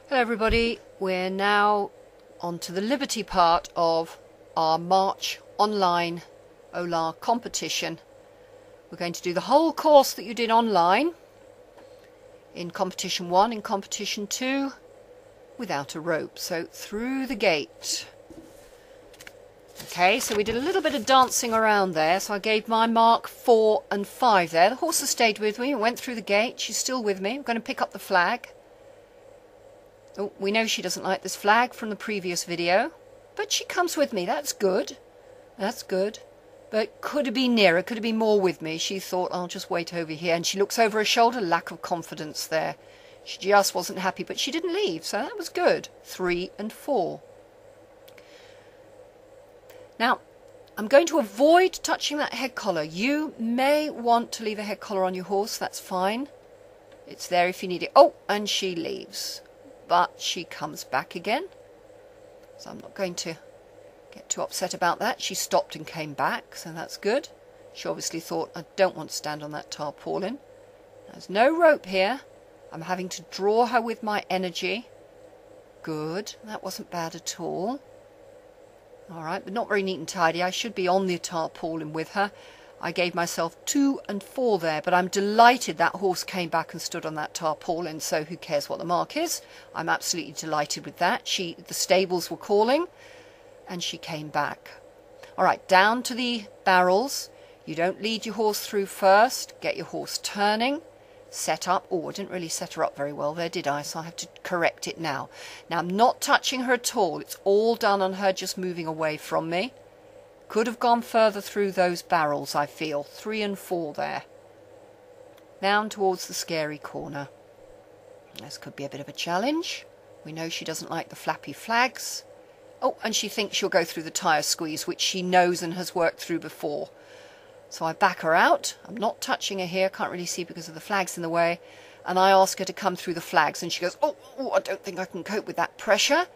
Hello everybody, we're now on to the Liberty part of our March online OLHA competition. We're going to do the whole course that you did online in competition 1, in competition 2 without a rope, so through the gate. Okay, so we did a little bit of dancing around there, so I gave my mark 4 and 5 there. The horse has stayed with me, went through the gate, she's still with me. I'm going to pick up the flag. Oh, we know she doesn't like this flag from the previous video, but she comes with me. That's good. That's good. But could have been nearer, could have been more with me. She thought, I'll just wait over here. And she looks over her shoulder, lack of confidence there. She just wasn't happy, but she didn't leave, so that was good. 3 and 4. Now, I'm going to avoid touching that head collar. You may want to leave a head collar on your horse, that's fine. It's there if you need it. Oh, and she leaves. But she comes back again, so I'm not going to get too upset about that. She stopped and came back, so that's good. She obviously thought, I don't want to stand on that tarpaulin. There's no rope here. I'm having to draw her with my energy. Good, that wasn't bad at all. Alright, but not very neat and tidy. I should be on the tarpaulin with her. I gave myself 2 and 4 there, but I'm delighted that horse came back and stood on that tarpaulin, so who cares what the mark is? I'm absolutely delighted with that. The stables were calling, and she came back. Alright, down to the barrels. You don't lead your horse through first. Get your horse turning. Set up. Oh, I didn't really set her up very well there, did I? So I have to correct it now. Now, I'm not touching her at all. It's all done on her just moving away from me. Could have gone further through those barrels, I feel. 3 and 4 there. Down towards the scary corner. This could be a bit of a challenge. We know she doesn't like the flappy flags. Oh, and she thinks she'll go through the tyre squeeze, which she knows and has worked through before. So I back her out. I'm not touching her here. Can't really see because of the flags in the way. And I ask her to come through the flags. And she goes, oh, I don't think I can cope with that pressure.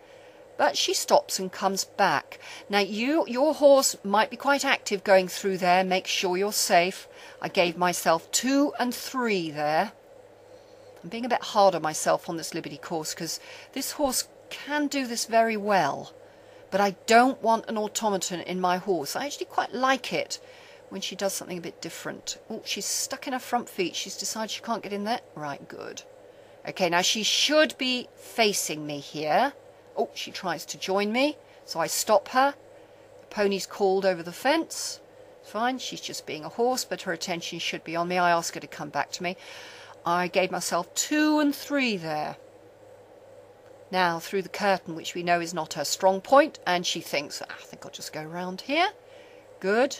But she stops and comes back. Now, your horse might be quite active going through there. Make sure you're safe. I gave myself 2 and 3 there. I'm being a bit hard on myself on this Liberty course because this horse can do this very well. But I don't want an automaton in my horse. I actually quite like it when she does something a bit different. Oh, she's stuck in her front feet. She's decided she can't get in there. Right, good. Okay, now she should be facing me here. Oh, she tries to join me, so I stop her. The pony's called over the fence. Fine, she's just being a horse, but her attention should be on me. I ask her to come back to me. I gave myself 2 and 3 there. Now, through the curtain, which we know is not her strong point, and she thinks, I think I'll just go round here. Good.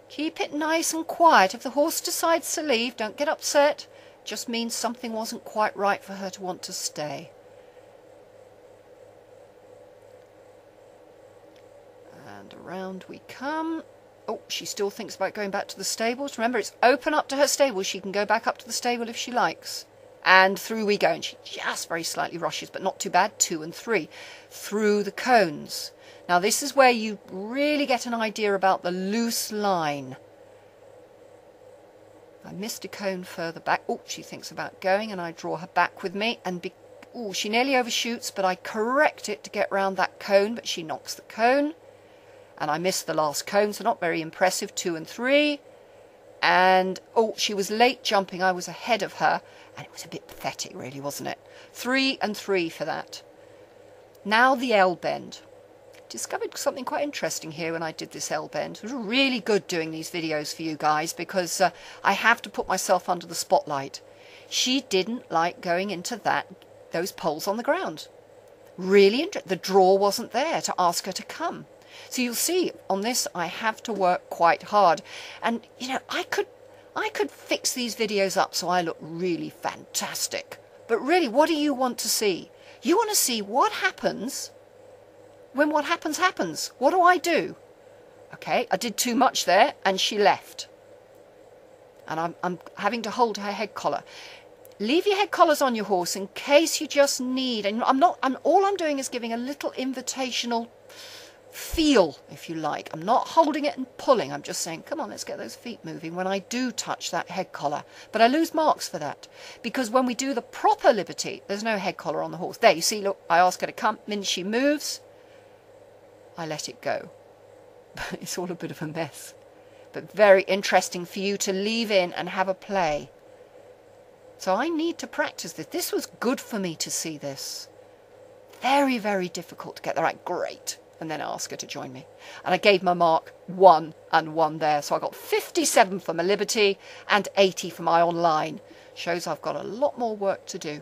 Keep it nice and quiet. If the horse decides to leave, don't get upset. Just means something wasn't quite right for her to want to stay. And around we come. Oh, she still thinks about going back to the stables. Remember, it's open up to her stable. She can go back up to the stable if she likes. And through we go. And she just very slightly rushes, but not too bad. 2 and 3. Through the cones. Now, this is where you really get an idea about the loose line. I missed a cone further back. Oh, she thinks about going, and I draw her back with me. And oh, she nearly overshoots, but I correct it to get round that cone, but she knocks the cone. And I missed the last cone, so not very impressive. 2 and 3. And, oh, she was late jumping. I was ahead of her. And it was a bit pathetic, really, wasn't it? 3 and 3 for that. Now the L bend. Discovered something quite interesting here when I did this L bend. It was really good doing these videos for you guys because I have to put myself under the spotlight. She didn't like going into those poles on the ground. Really interesting. The draw wasn't there to ask her to come. So you'll see on this I have to work quite hard. And, you know, I could fix these videos up so I look really fantastic. But really, what do you want to see? You want to see what happens when what happens happens. What do I do? Okay, I did too much there and she left. And I'm having to hold her head collar. Leave your head collars on your horse in case you just need. And all I'm doing is giving a little invitational feel, if you like. I'm not holding it and pulling. I'm just saying, come on, let's get those feet moving when I do touch that head collar. But I lose marks for that, because when we do the proper liberty, there's no head collar on the horse. There, you see, look, I ask her to come. The minute she moves, I let it go. It's all a bit of a mess, but very interesting for you to leave in and have a play. So I need to practice this. This was good for me to see this. Very, very difficult to get the right. Great. And then ask her to join me. And I gave my mark 1 and 1 there. So I got 57 for my liberty and 80 for my online. Shows I've got a lot more work to do.